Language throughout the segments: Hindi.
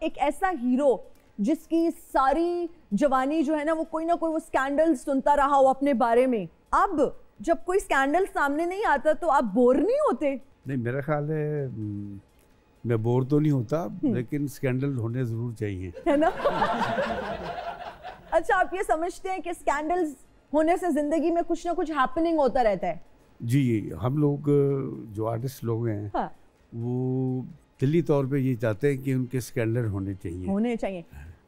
एक ऐसा हीरो जिसकी सारी जवानी जो है ना वो कोई स्कैंडल सुनता रहा हो अपने बारे में, अब जब कोई स्कैंडल सामने नहीं आता तो आप बोर नहीं होते? नहीं, मेरा ख्याल है मैं बोर तो नहीं होता, लेकिन स्कैंडल होने जरूर चाहिए, है ना? अच्छा, आप ये समझते हैं कि स्कैंडल्स होने से जिंदगी में कुछ ना कुछ हैपनिंग होता रहता है? जी, हम लोग जो आर्टिस्ट लोग हैं, हाँ, वो दिली तौर पे ये चाहते हैं कि उनके स्कैंडल होने चाहिए।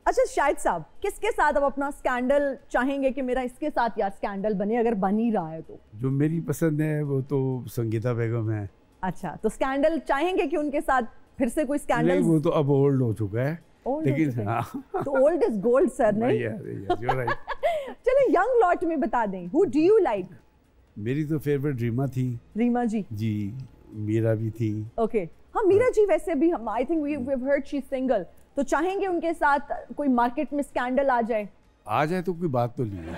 अच्छा शाहिद साहब, किसके साथ आप अपना स्कैंडल चाहेंगे कि मेरा इसके साथ यार स्कैंडल बने, अगर बन ही रहा है तो? जो मेरी पसंद है वो तो संगीता बेगम है। अच्छा, तो स्कैंडल चाहेंगे कि उनके साथ फिर से कोई स्कैंडल? नहीं, वो तो अब ओल्ड हो चुका है, लेकिन हाँ, तो ओल्ड इज गोल्ड सर, नहीं? चलो यंग लॉट में बता दें, हु डू यू लाइक? मेरी तो फेवरेट रीमा थी। रीमा जी? जी, मीरा भी थी। ओके, हाँ, मीरा जी वैसे भी हम I think we have heard she is single, तो चाहेंगे उनके साथ कोई मार्केट में स्कैंडल आ जाए? तो कोई बात तो नहीं है।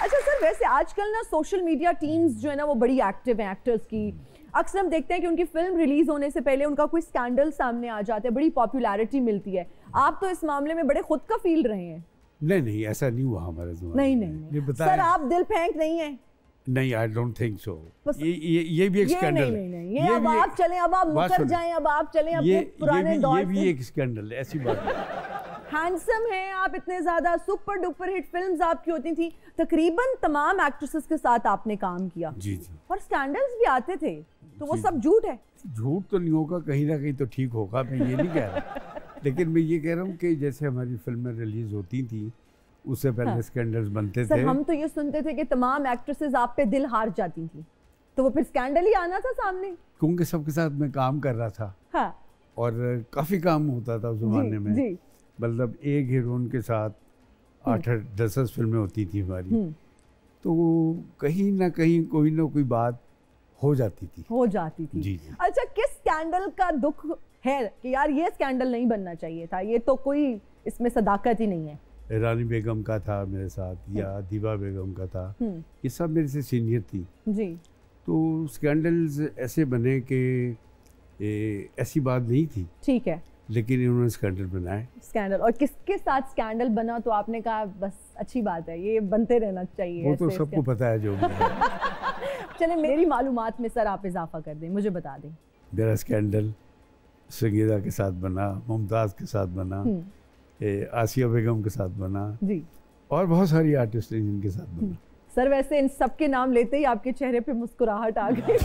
अच्छा सर, वैसे आजकल ना सोशल मीडिया टीम्स जो है ना वो बड़ी एक्टिव हैं एक्टर्स की। अक्सर हम देखते हैं कि उनकी फिल्म रिलीज होने से पहले उनका कोई स्कैंडल सामने आ जाता है, बड़ी पॉपुलैरिटी मिलती है। आप तो इस मामले में बड़े खुद का फील रहे हैं। नहीं, ऐसा नहीं हुआ हमारे ज़माने में। नहीं सर, आप दिल फेंक नहीं है? नहीं, आई डोंट थिंक सो। ये भी एक स्कैंडल है। ये अब आप चलें, अब आप मुकर जाएं, अब आप चलें अपने पुराने दौर से। ये भी एक स्कैंडल है, ऐसी बात है। हैंडसम हैं आप, इतने ज्यादा सुपर डुपर हिट फिल्म्स आपकी होती थी, तकरीबन तमाम एक्ट्रेसेस के साथ आपने काम किया। जी, और स्कैंडल्स भी आते थे, तो वो सब झूठ है? झूठ तो नहीं होगा, कहीं ना कहीं तो ठीक होगा, मैं ये नहीं कह रहा। लेकिन मैं ये कह रहा हूँ कि जैसे हमारी फिल्में रिलीज होती थी उससे पहले स्कैंडल्स बनते थे। हम तो ये सुनते थे कि तमाम एक्ट्रेसेस आप पे दिल हार जाती थी, तो वो फिर स्कैंडल ही आना था सामने? क्योंकि सबके साथ मैं काम कर रहा था। हाँ। और काफी काम होता था उस जमाने में। जी। मतलब एक हीरोइन के साथ 8-10 फिल्में होती थी हमारी, तो कहीं ना कहीं कोई ना कोई बात हो जाती थी। जी। अच्छा, किस स्कैंडल का दुख है कि यार ये स्कैंडल नहीं बनना चाहिए था, ये तो कोई इसमें सदाकत ही नहीं है? रानी बेगम का था मेरे साथ, या दीवा बेगम का था, ये सब मेरे से सीनियर थी जी। तो स्कैंडल्स ऐसे बने कि ऐसी बात नहीं थी, ठीक है, लेकिन इन्होंने स्कैंडल बनाए। स्कैंडल, और किसके साथ स्कैंडल बना तो आपने कहा बस अच्छी बात है, ये बनते रहना चाहिए? वो तो सबको पता है जो चले मेरी मालूमात में सर आप इजाफा कर दें, मुझे बता दें। मेरा स्कैंडल संगीता के साथ बना, मुमताज़ के साथ बना, आसिया बेगम के साथ बना जी, और बहुत सारी आर्टिस्ट हैं जिनके साथ बना। सर वैसे इन सब के नाम लेते ही आपके चेहरे पे मुस्कुराहट आ गई।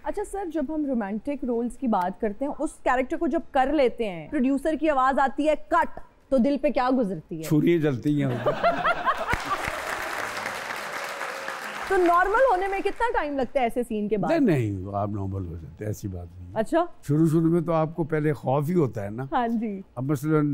अच्छा सर, जब हम रोमांटिक रोल्स की बात करते हैं, उस कैरेक्टर को जब कर लेते हैं, प्रोड्यूसर की आवाज आती है कट, तो दिल पे क्या गुजरती है? छुरियां जलती हैं। तो नॉर्मल होने में कितना टाइम लगता है ऐसे सीन के बाद? नहीं, आप नॉर्मल हो जाते, ऐसी बात नहीं। अच्छा, शुरू में तो आपको पहले खौफ ही होता है ना। हाँ जी। अब मसलन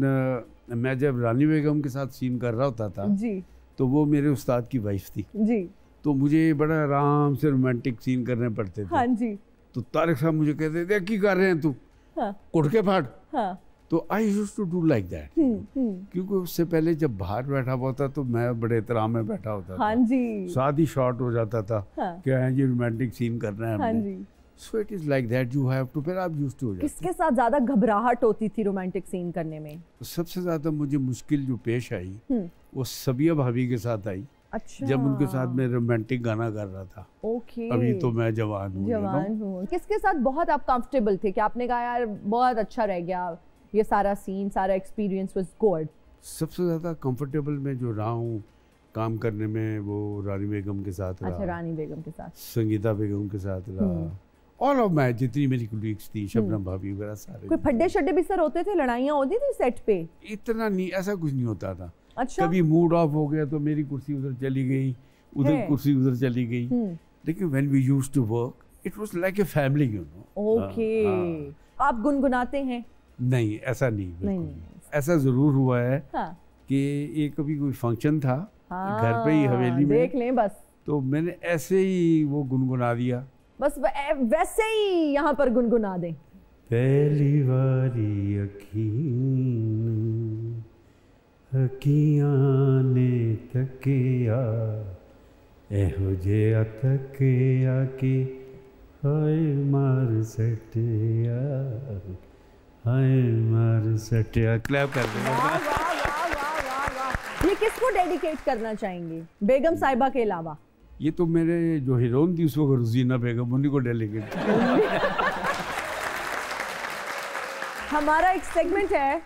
मैं जब रानी बेगम के साथ सीन कर रहा होता था जी, तो वो मेरे उस्ताद की वाइफ थी जी, तो मुझे बड़ा आराम से रोमांटिक सीन करने पड़ते थे। हाँ जी। तो तारिक साहब मुझे कहते थे की कर रहे हैं तू, हाँ, उठ के फाड़। हाँ। तो I used to do like that, क्योंकि उससे पहले जब बाहर बैठा हुआ था तो मैं बड़े एहतराम में बैठा होता था। हाँ जी। साथ ही शॉर्ट हो जाता था। हाँ। क्या है ये रोमांटिक सीन करना है। हाँ जी। So it is like that, you have to, फिर आप यूज्ड टू हो जाते। किसके साथ ज्यादा घबराहट होती थी रोमांटिक सीन करने में? सबसे ज्यादा मुझे मुश्किल जो पेश आई वो सबिया भाभी के साथ आई। अच्छा। जब उनके साथ मैं रोमांटिक गाना कर रहा था। ओके। अभी तो मैं जवान हूँ। किसके साथ बहुत आप कंफर्टेबल थे कि आपने कहा यार बहुत अच्छा रह गया ये सारा सीन, सारा एक्सपीरियंस वाज गुड? सबसे ज्यादा कंफर्टेबल मैं जो रहा हूँ काम करने में वो रानी बेगम के साथ रहा। अच्छा, रानी बेगम के साथ, संगीता बेगम के साथ रहा, ऑल ऑफ माय जितनी मेरी कोलीग्स थी, शबनम भाभी वगैरह सारे। कोई फड्डे शड्डे भी सर होते थे, लड़ाइयाँ होती थी सेट पे? इतना नहीं, ऐसा कुछ नहीं होता था। अच्छा। कभी मूड ऑफ हो गया तो मेरी कुर्सी उधर चली गई, उधर कुर्सी उधर चली गई, लेकिन when we used to work it was like a family, you know. Okay. आप गुनगुनाते हैं? नहीं, ऐसा नहीं। ऐसा जरूर हुआ है कि एक कभी कोई फंक्शन था घर पे ही हवेली में, देख लें बस, तो मैंने ऐसे ही वो गुनगुना दिया, बस वैसे ही यहाँ पर गुनगुना दें। पहली बारी अखियाँ ने तकिया एहो जे अतक आके हाय मार सटिया, हाय मार सटिया। क्लैप कर दे। वाह वाह वाह वाह वाह वाह। ये किसको डेडिकेट करना चाहेंगे बेगम साहिबा के अलावा? ये तो मेरे जो हीरोइन थी उसको रुजीना बेगम, उन्हीं को डेलीकेट। हमारा एक सेगमेंट है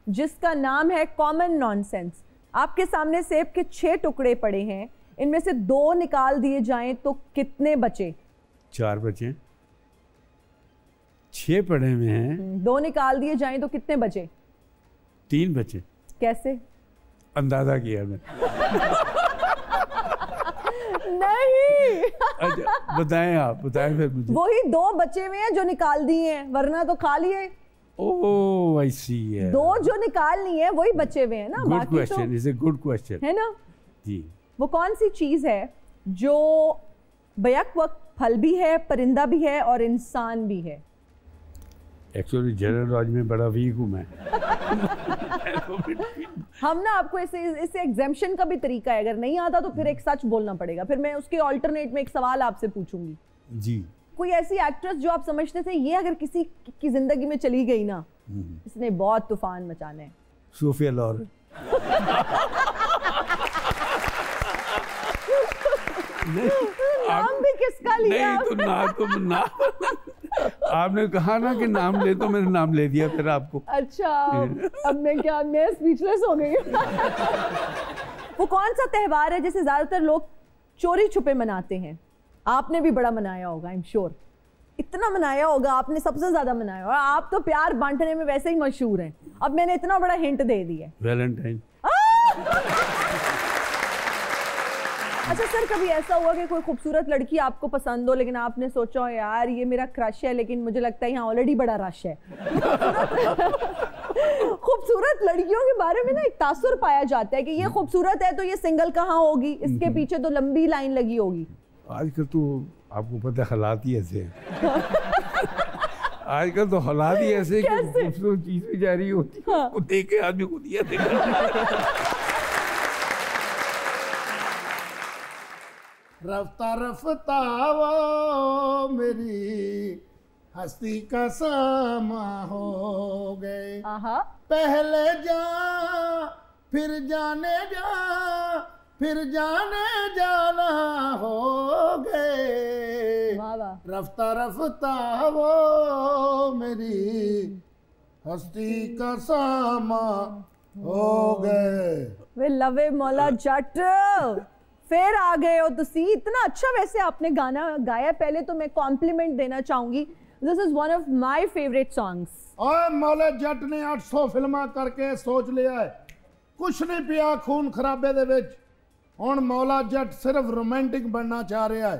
जिसका नाम है कॉमन नॉनसेंस। आपके सामने सेब के 6 टुकड़े पड़े हैं, इनमें से 2 निकाल दिए जाएं तो कितने बचे? 4 बचे। 6 पड़े हुए हैं, 2 निकाल दिए जाएं तो कितने बचे? 3 बचे। कैसे? अंदाजा किया मैंने। नहीं। अच्छा बताएं, आप बताएं फिर मुझे। वही 2 बचे हुए हैं जो निकाल दिए हैं, वरना तो खा लिए। ओह आई सी है। 2 जो निकाल लिए हैं वही बचे हुए हैं ना। Good question, is a good question है ना जी। वो कौन सी चीज है जो बैक वक्त फल भी है, परिंदा भी है और इंसान भी है? एक्चुअली जनरल नॉलेज में बड़ा वीक हूँ मैं। हम ना आपको इसे एग्जाम्पशन का भी तरीका है, अगर नहीं आता तो फिर एक सच बोलना पड़ेगा, फिर मैं उसके ऑल्टरनेट में एक सवाल आपसे पूछूंगी जी। कोई ऐसी एक्ट्रेस जो आप समझते थे ये अगर किसी की जिंदगी में चली गई ना, इसने बहुत तूफान मचाना है? Sophia Loren. नाम भी किसका लिया? नहीं तो ना आपने कहा ना कि नाम ले, तो मैंने नाम ले दिया फिर आपको। अच्छा अब मैं स्पीचलेस हो गई। वो कौन सा त्योहार है जिसे ज्यादातर लोग चोरी छुपे मनाते हैं? आपने भी बड़ा मनाया होगा, आई एम श्योर। इतना मनाया होगा आपने, सबसे ज्यादा मनाया होगा। आप तो प्यार बांटने में वैसे ही मशहूर हैं, अब मैंने इतना बड़ा हिंट दे दिया। वैलेंटाइन। अच्छा सर, कभी ऐसा हुआ कि कोई खूबसूरत लड़की आपको पसंद हो लेकिन आपने सोचा हो यार ये मेरा क्रश है, लेकिन मुझे लगता है यहाँ ऑलरेडी बड़ा रश है? खूबसूरत लड़कियों के बारे में ना एक तासुर पाया जाता है कि ये खूबसूरत है तो ये सिंगल कहाँ होगी, इसके पीछे तो लंबी लाइन लगी होगी। आजकल तो आपको पता है हालात ही ऐसे हैं। आजकल तो हालात ही ऐसे कि खूबसूरत चीज भी जा रही होती है, वो देख के आदमी को दिया देगा। रफ्ता रफ्ता वो मेरी हस्ती का सामा हो गए, पहले जा फिर जाने जा फिर जाने जाना हो गए। रफ्ता रफ्ता वो मेरी हस्ती का सामा हो गए। वे लवे मौला जट, फिर आ गए हो तुसी। इतना अच्छा वैसे आपने गाना गाया। पहले तो मैं कॉम्प्लीमेंट देना चाहूंगी, this is one of my favourite songs. और मौला जट ने 800 फिल्मां करके सोच लिया है कुछ नहीं पिया खून खराबे दे विच। हुण मौला जट सिर्फ रोमांटिक बनना चाह रहा है,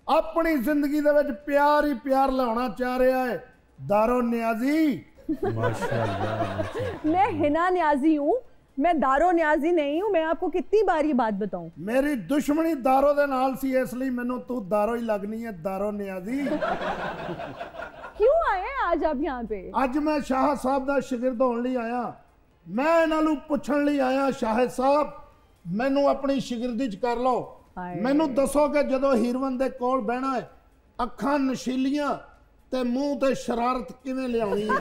अपनी जिंदगी दे विच प्यार ही प्यार लाना चाह रहा है। दारो न्याजी। माशाअल्लाह। मैं हिना न्याजी हूँ, मैं दारो न्याजी नहीं हूँ। मैं आपको कितनी बार ये बात बताऊं, मेरी दुश्मनी दारो दे नाल सी, इसलिए मैनू तू दारो ही लगनी है, दारो न्याजी। क्यों आए हैं आज आप यहाँ पे? आज मैं शाह साहब दा शिगिर्द होने लिए आया। मैं इन्हां नूं पुछण लिए आया, शाह साहब मैनू अपनी शिगिर्दी च कर लो। मैनू दसो कि जदों हीरवन दे कोल बहना है अखां नशीलियां ते मुंह ते शरारत किवें लियाउणी है?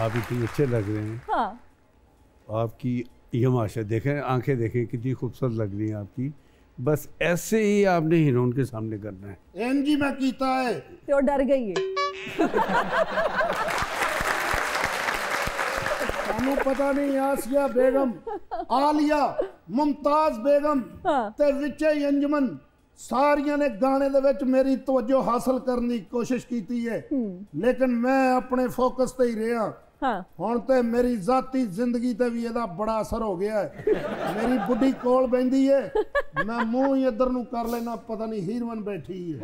आप इतने अच्छे लग रहे हैं। हाँ। आपकी ये माशा देखें, आंखें देखें कितनी खूबसूरत लग रही हैं आपकी। बस ऐसे ही आपने हीरोइन के सामने करना है। एनजी मैं कीता है तो डर गई है। सानू पता नहीं आसिया बेगम, आलिया, मुमताज बेगम ते विचे अंजुमन सारियां ने गाने दे विच मेरी तवज्जो हासिल करने की कोशिश की है, लेकिन मैं अपने फोकस ते ही रहा। हुण ते मेरी जाती जिंदगी ते भी इहदा बड़ा असर हो गया है। मेरी बुढ़ी कोल बहिंदी है, मैं मुंह ही इधर नूं कर लेना, पता नहीं हीरवन बैठी है।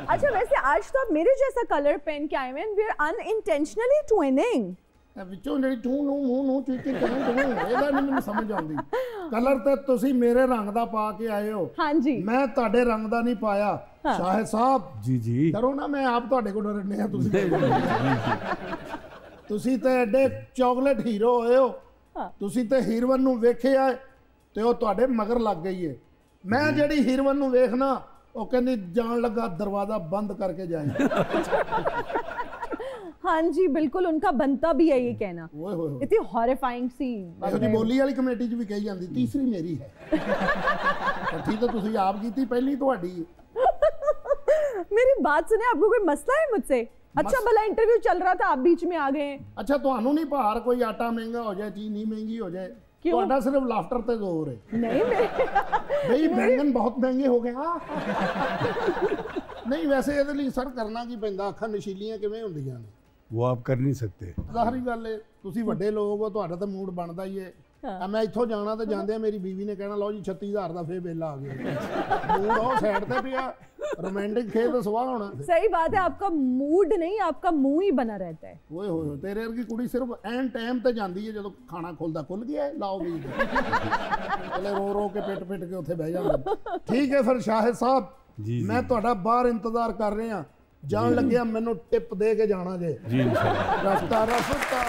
अच्छा वैसे आज तो आप मेरे जैसा कलर पहन के आए हैं, वी आर अनइंटेंशनली ट्विनिंग। विचों ਜਿਹੜੀ ਟੂ ਨੂੰ ਮੂੰਹ ਨੂੰ ਚੀਕੀ ਕਰਨ ਤੂੰ ਇਹਦਾ ਨਹੀਂ ਮੈਨੂੰ ਸਮਝ ਆਉਂਦੀ। ਕਲਰ ਤੇ ਤੁਸੀਂ ਮੇਰੇ ਰੰਗ ਦਾ ਪਾ ਕੇ ਆਏ ਹੋ, ਹਾਂਜੀ ਮੈਂ ਤੁਹਾਡੇ ਰੰਗ ਦਾ ਨਹੀਂ ਪਾਇਆ। ਸ਼ਾਹਿਦ ਸਾਹਿਬ ਜੀ ਜੀ ਡਰੋ ਨਾ, ਮੈਂ ਆਪ ਤੁਹਾਡੇ ਕੋਲ ਡਰਨੇ ਆ। ਤੁਸੀਂ ਤੇ ਐਡੇ ਚਾਕਲੇਟ ਹੀਰੋ ਹੋਏ ਹੋ, ਤੁਸੀਂ ਤੇ ਹੀਰੋਇਨ ਨੂੰ ਵੇਖਿਆ ਤੇ ਉਹ ਤੁਹਾਡੇ ਮਗਰ ਲੱਗ ਗਈ ਹੈ। ਮੈਂ ਜਿਹੜੀ ਹੀਰੋਇਨ ਨੂੰ ਵੇਖਣਾ ਉਹ ਕਹਿੰਦੀ ਜਾਣ ਲੱਗਾ ਦਰਵਾਜ਼ਾ ਬੰਦ करके जाए। हाँ जी बिल्कुल, उनका बनता भी है ये कहना। इतनी हॉरिफाइंग सी ਇਹੋ ਬੋਲੀ ਵਾਲੀ ਕਮੇਟੀ 'ਚ ਵੀ ਕਹੀ ਜਾਂਦੀ ਤੀਸਰੀ ਮੇਰੀ ਹੈ। ठीक है ਤੁਸੀਂ ਆਪ ਕੀਤੀ ਪਹਿਲੀ ਤੁਹਾਡੀ। मेरी बात सुने, आपको कोई मसला है मुझसे? अच्छा भला इंटरव्यू चल रहा था, आप बीच में आ गए। अच्छा ਤੁਹਾਨੂੰ ਨਹੀਂ ਭਾਰ ਕੋਈ ਆਟਾ ਮਹਿੰਗਾ ਹੋ ਜਾਏ ਚੀਨੀ ਮਹਿੰਗੀ ਹੋ ਜਾਏ ਤੁਹਾਡਾ ਸਿਰਫ ਲਾਫਟਰ ਤੇ ਜ਼ੋਰ ਹੈ। नहीं ਬਈ ਬੈਂਗਨ ਬਹੁਤ ਮਹਿੰਗੇ ਹੋ ਗਏ। ਨਹੀਂ ਵੈਸੇ ਇਹਦੇ ਲਈ ਸਰ ਕਰਨਾ ਕੀ ਪੈਂਦਾ, ਅੱਖਾਂ ਨਸ਼ੀਲੀਆਂ ਕਿਵੇਂ ਹੁੰਦੀਆਂ ਨੇ? वो आप कर नहीं सकते। ਜ਼ਾਹਰੀ ਗੱਲ ਹੈ ਤੁਸੀਂ ਵੱਡੇ ਲੋਕ ਹੋ, ਤੁਹਾਡਾ ਤਾਂ ਮੂਡ ਬਣਦਾ ਹੀ ਹੈ। ਮੈਂ ਇੱਥੋਂ ਜਾਣਾ ਤੇ ਜਾਂਦੇ ਮੇਰੀ ਬੀਵੀ ਨੇ ਕਹਿਣਾ ਲਓ ਜੀ 36000 ਦਾ ਫੇਰ ਬਿੱਲ ਆ ਗਿਆ। ਮੂਡ ਉਹ ਸਾਈਡ ਤੇ ਪਿਆ, रोमांटिक खेल तो सुहा होना। सही बात है, आपका मूड नहीं आपका मुंह ही बना रहता है। ओए होए तेरे वर्गी कुड़ी सिर्फ एन टाइम ते जांदी है जदों खाना खुलदा खुल गया है लाओ भी चले रो रो के पिट पिट के उत्थे बह जांदे। ठीक है फिर शाहिद साहब मैं तुहाडा बाहर इंतजार कर रहा जान लग्या मैनू टिप दे के जाना जे। जी इंशाल्लाह। रफ्ता रफ्ता